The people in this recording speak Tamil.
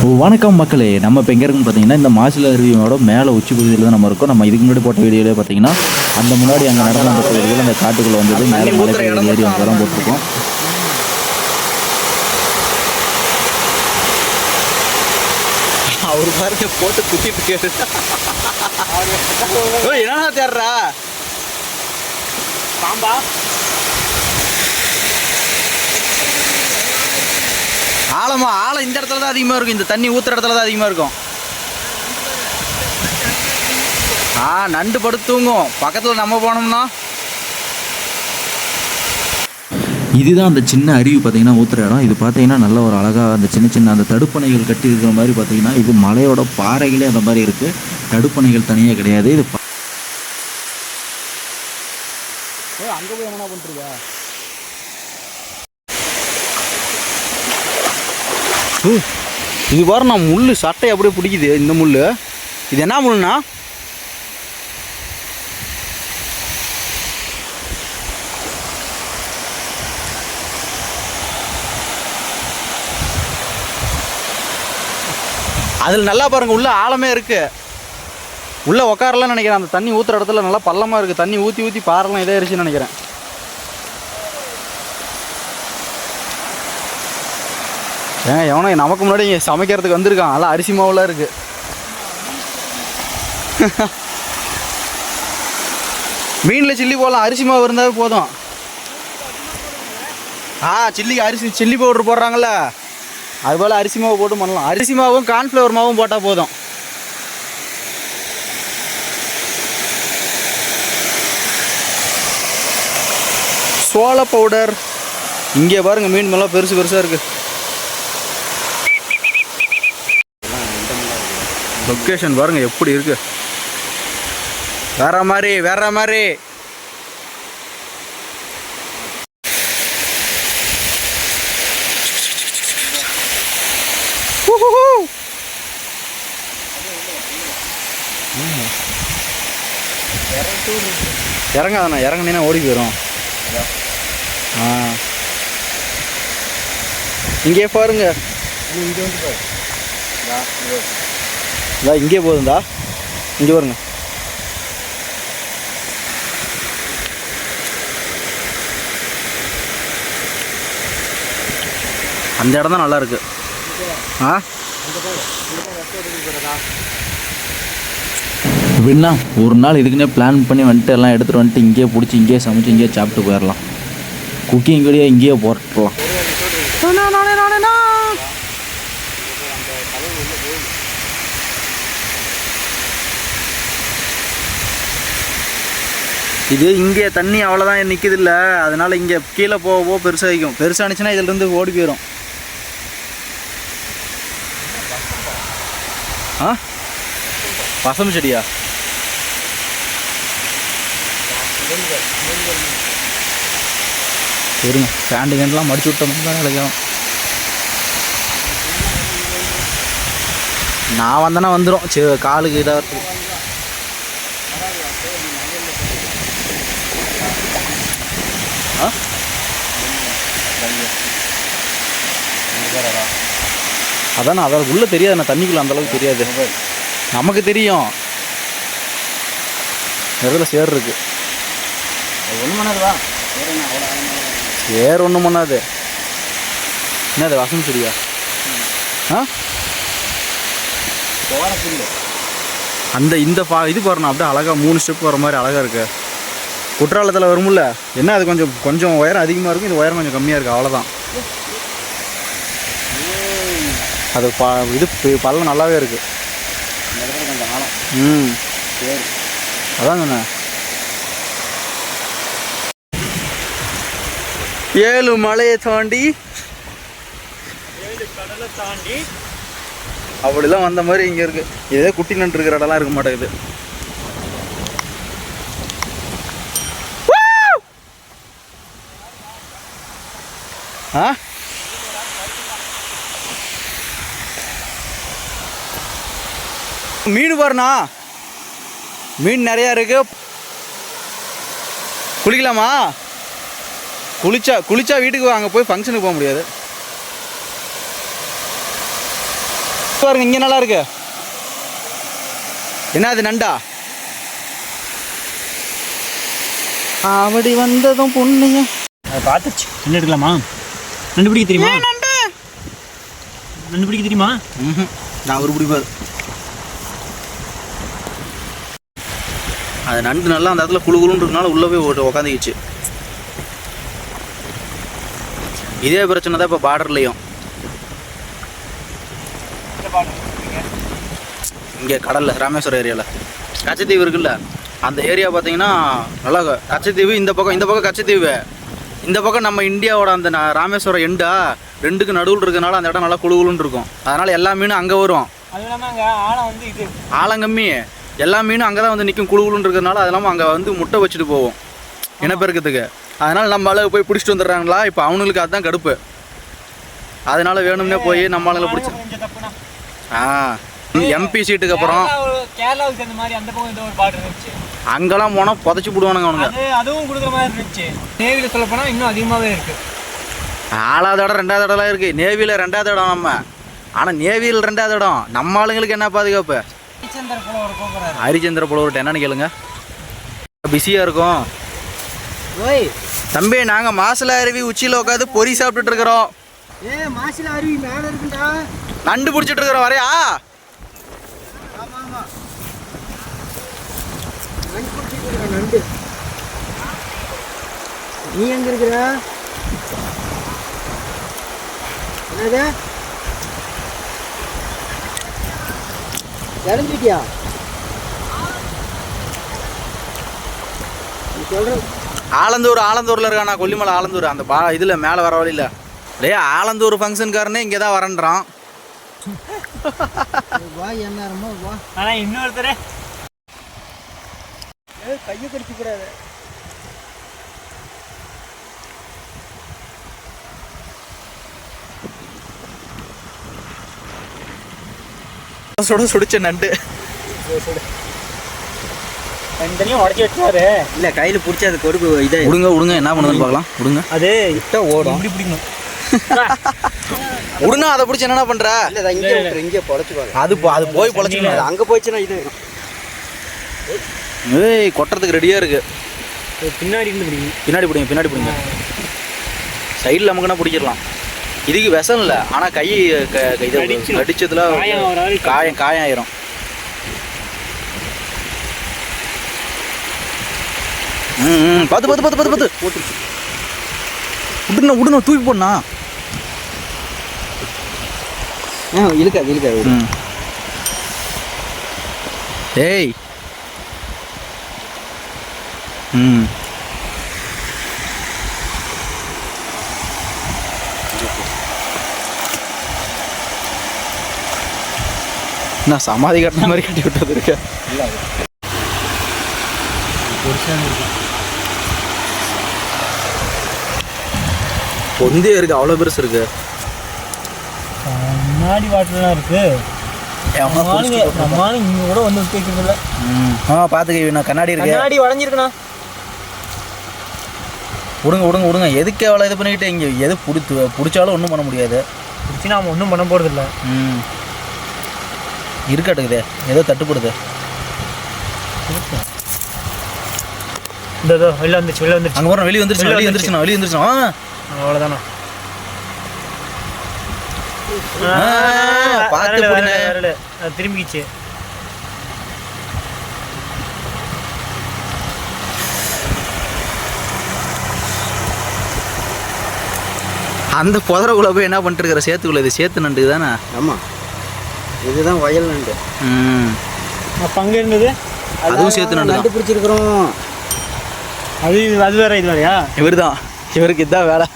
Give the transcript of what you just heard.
வணக்கம் மக்களே, நம்ம இப்போ எங்கே இருக்குன்னு பார்த்தீங்கன்னா இந்த மாசிலா அருவியோட மேலே உச்சி பகுதியில் தான் நம்ம இருக்கோம். நம்ம இதுக்கு முன்னாடி போட்ட வீடியோவிலே பார்த்தீங்கன்னா அந்த முன்னாடி அங்கே நடந்த அந்த கோயில்கள் அந்த காட்டுக்குள்ளே வந்தது மேலே மலை ஏறி அங்கெல்லாம் போட்டிருக்கோம். அவர் பாருங்க போட்டு குத்திட்டு கேட்டு என்னன்னா தேடுறா பாம்பா ஆழமா ஆழம் இந்த இடத்துல தான் அதிகமாக இருக்கும். இந்த தண்ணி ஊற்றுற இடத்துல தான் அதிகமாக இருக்கும். நண்டு படுத்து தூங்கும் பக்கத்தில் நம்ம போனோம்னா. இதுதான் அந்த சின்ன அருவி பார்த்தீங்கன்னா ஊற்றுற இடம். இது பார்த்தீங்கன்னா நல்ல ஒரு அழகாக அந்த சின்ன சின்ன அந்த தடுப்பணைகள் கட்டி இருக்கிற மாதிரி பார்த்தீங்கன்னா இது மலையோட பாறைகளே அந்த மாதிரி இருக்குது. தடுப்பணைகள் தனியாக கிடையாது. இது அங்கே போய் என்ன பண்ணுறியா? இது பாரு, நான் முள் சட்டை அப்படியே பிடிக்குது. இந்த முள் இது என்ன முள்னா? அதில் நல்லா பாருங்க, உள்ள ஆழமே இருக்கு. உள்ள உட்காரலாம்னு நினைக்கிறேன். அந்த தண்ணி ஊற்றுற இடத்துல நல்லா பள்ளமாக இருக்குது. தண்ணி ஊற்றி ஊற்றி பாறைலாம் இதே இருச்சுன்னு நினைக்கிறேன். எவனோ நமக்கு முன்னாடி இங்கே சமைக்கிறதுக்கு வந்திருக்கான். நல்லா அரிசி மாவுலாம் இருக்குது. மீனில் சில்லி போடலாம், அரிசி மாவு இருந்தாவே போதும். சில்லிக்கு அரிசி சில்லி பவுடர் போடுறாங்கல்ல, அதுபோல் அரிசி மாவு போட்டு பண்ணலாம். அரிசி மாவும் கார்ன்ஃப்ளவர் மாவும் போட்டால் போதும். சோள பவுடர் இங்கே பாருங்கள், மீன் மேலாம் பெருசு பெருசாக இருக்குது. லொக்கேஷன் பாருங்க எப்படி இருக்கு. வேற மாதிரி வேற மாதிரி. இறங்காதாண்ணா, இறங்குனீங்கன்னா ஓடி போயிடும். இங்கே பாருங்க, இங்கே வந்து பாரு. இங்கே போகுதுண்டா, இங்கே பாருங்க. அந்த இடம் தான் நல்லா இருக்கு. எப்படின்னா ஒரு நாள் இதுக்குன்னே பிளான் பண்ணி வந்துட்டு எல்லாம் எடுத்துகிட்டு வந்துட்டு இங்கேயே பிடிச்சி இங்கேயே சமைச்சு இங்கேயே சாப்பிட்டு போயிடலாம். குக்கிங் கூடயே இங்கேயே போட்டுடலாம். இது இங்கே தண்ணி அவ்வளோதான் நிற்கிது இல்லை, அதனால் இங்கே கீழே போக பெருசாகிக்கும். பெருசாகிடுச்சுன்னா இதிலிருந்து ஓடி போயிடும். பசம் செடியா? சரிங்க, பேண்டு கேண்டெலாம் மடிச்சு விட்டோம் தான் நினைக்கிறோம். நான் வந்தேன்னா வந்துடும். சரி, காலுக்கு இதாக இருக்குது. அதான் அதில் உள்ளே தெரியாது. நான் தண்ணிக்குள்ள அந்தளவுக்கு தெரியாது. நமக்கு தெரியும் இடத்துல சேர் இருக்கு. ஒன்றும் பண்ணாதுவா, சேர் ஒன்றும் பண்ணாது. என்ன அது வசம் சரியா? அந்த இந்த இது பாருண்ணா, அப்படியே அழகாக 3 ஸ்டெப் வர மாதிரி அழகாக இருக்கு. குற்றாலத்தில் வரும்ல, என்ன அது கொஞ்சம் உயரம் அதிகமாக இருக்கும், இது உயரம் கொஞ்சம் கம்மியாக இருக்குது, அவ்வளோதான். அது இது பள்ளம் நல்லாவே இருக்குது. கொஞ்சம் ஆழம். சரி, அதான் சொன்னேன். 7 மலையை தாண்டி 7 கடலை தாண்டி அப்படிலாம் வந்த மாதிரி இங்கே இருக்குது. இதே குட்டி நண்டு இருக்கிற இடம்லாம் இருக்க மாட்டேங்குது. மீன் பாருண்ணா, மீன் நிறையா இருக்கு. குளிக்கலாமா? குளிச்சா வீட்டுக்கு அங்கே போய் ஃபங்க்ஷனுக்கு போக முடியாது. பாருங்க இங்கே நல்லா இருக்கு. என்ன அது நண்டா? அப்படி வந்ததும் பொண்ணுங்க அதை பார்த்துச்சு. என்ன எடுக்கலாமா? நண்டு பிடிக்க தெரியுமா? நண்டு பிடிக்க தெரியுமா? நான் ஒரு பிடிப்பாரு. அது நண்டு நல்லா அந்த இடத்துல குழு குழுன்னு இருக்கனால உள்ளே போய் உக்காந்துக்கிச்சு. இதே பிரச்சனை தான் இப்போ பார்டர்லையும். இங்கே கடலில் ராமேஸ்வரம் ஏரியாவில் கச்சத்தீவு இருக்குல்ல, அந்த ஏரியா பார்த்தீங்கன்னா நல்லா கச்சத்தீவு இந்த பக்கம் கச்சத்தீவு, இந்த பக்கம் நம்ம இந்தியாவோட அந்த ராமேஸ்வரம் எண்டா ரெண்டுக்கு நடுவில் இருக்கிறதுனால அந்த இடம் நல்லா குழுகுலுன்னு இருக்கும். அதனால் எல்லா மீனும் அங்கே வரும். அது இல்லாமல் அங்கே ஆழம் வந்து இது ஆழம் கம்மி, எல்லா மீனும் அங்கே தான் வந்து நிற்கும் குழுகுலுன்னு இருக்கிறதுனால. அது இல்லாமல் அங்கே வந்து முட்டை வச்சுட்டு போவோம் இனப்பெருக்கத்துக்கு. அதனால் நம்ம ஆளுங்க போய் பிடிச்சிட்டு வந்துடுறாங்களா, இப்போ அவனுங்களுக்கு அதுதான் கடுப்பு. அதனால் வேணும்னே போய் நம்ம ஆளுங்களை பிடிச்சி எம்பி சீட்டுக்கு அப்புறம் கேரளாவுக்கு சேர்ந்த மாதிரி அந்த பக்கம் ஒரு பார்டர் இருந்துச்சு. அங்கெல்லாம் போனால் புதைச்சி போடுவானுங்க அவனுங்க. அதுவும் கொடுக்குற மாதிரி இருந்துச்சு. நேவியில் சொல்ல போனால் இன்னும் அதிகமாகவே இருக்குது. 4வது இடம் 2வது இடம்லாம் இருக்குது. நேவியில் 2வது இடம் நம்ம. ஆனால் நேவியில் 2வது இடம். நம்ம ஆளுங்களுக்கு என்ன பாதுகாப்பு? ஹரிச்சந்திர புலவர்கிட்ட என்னன்னு கேளுங்க. பிஸியாக இருக்கும். ஓய் தம்பி, நாங்கள் மாசில அருவி உச்சியில் உட்காந்து பொறி சாப்பிட்டுட்டு இருக்கிறோம். மாசில அருவி மேலே இருக்குண்டா. நண்டு பிடிச்சிட்டு இருக்கிறோம். வரையா? நண்டு. நீ எங்க இருக்கிற? என்னது இறந்துட்டியா? ஆலந்தூரில் இருக்காண்ணா. கொல்லிமலை ஆலந்தூர் அந்த இதில் மேலே வர வழியில். டே, ஆலந்தூர் ஃபங்க்ஷனுக்காரனே இங்கே தான் வரன்றான். வா என்ன வா. ஆனால் இன்னொருத்தரே கையை கடிச்சு கூடாது. சுடிச்ச நண்டு தனியாக உடச்சி வச்சாரு. இல்லை கையில் பிடிச்சி அது கொடுப்பு இதை விடுங்க என்ன பண்ணுதுன்னு பார்க்கலாம். விடுங்க. அது விட்டா ஓடும். இப்படி பிடிக்கணும். விடுனா அதை பிடிச்சி என்னென்ன பண்ணுற? இல்லை இங்கே விட்டுரு, இங்கே பொழைச்சிக்குவாங்க. அது போய் பொழைச்சிக்கணும். அது அங்கே போயிடுச்சுன்னா இது ஏய், கொட்டுறதுக்கு ரெடியாக இருக்கு. பின்னாடி இருந்து பிடிக்கும். பின்னாடி பிடிங்க. சைடில் நமக்குன்னா பிடிச்சிடலாம். இதுக்கு விஷம் இல்லை, ஆனால் கை இது கடிச்சதுல காயம் ஆயிரும். பார்த்து விடுனா தூக்கி போடணா. இழுக்காது. ஏய், நான் சமாதி கட்டின மாதிரி கட்டி விட்டது இருக்க. பொந்தே இருக்கு, அவ்வளோ பெருசு இருக்கு. முன்னாடி வாட்டர்லாம் இருக்கு. நம்மளால இங்கே கூட வந்து வைக்கிறதில்ல. பார்த்துக்க, நான் கண்ணாடி இருக்கு. கண்ணாடி வளைஞ்சிருக்குண்ணா. விடுங்க. எதுக்கு அவ்வளோ இது பண்ணிக்கிட்டு இங்கே எது பிடிச்சாலும் ஒன்றும் பண்ண முடியாது. பிடிச்சி நாம் ஒன்றும் பண்ண போகிறதில்ல. இருக்காட்டுக்குதே, ஏதோ தட்டுப்படுது. இந்த வெளில வந்துருச்சு. அங்கே வரோம். வெளியே வந்துருச்சுண்ணா. அவ்வளோதாண்ணா. திரும்பிக்கிச்சு. அந்த புதரக்குள்ள போய் என்ன பண்ணிட்டு இருக்கிற? சேத்துக்குள்ள. இது சேத்து நண்டு தானே? ஆமாம், இதுதான் வயல் நண்டு. அப்போ அங்கே இருந்தது அதுவும் சேத்து நண்டு பிடிச்சிருக்கிறோம். அது வேற இது வேறையா? இவருக்கு இதுதான் வேலை.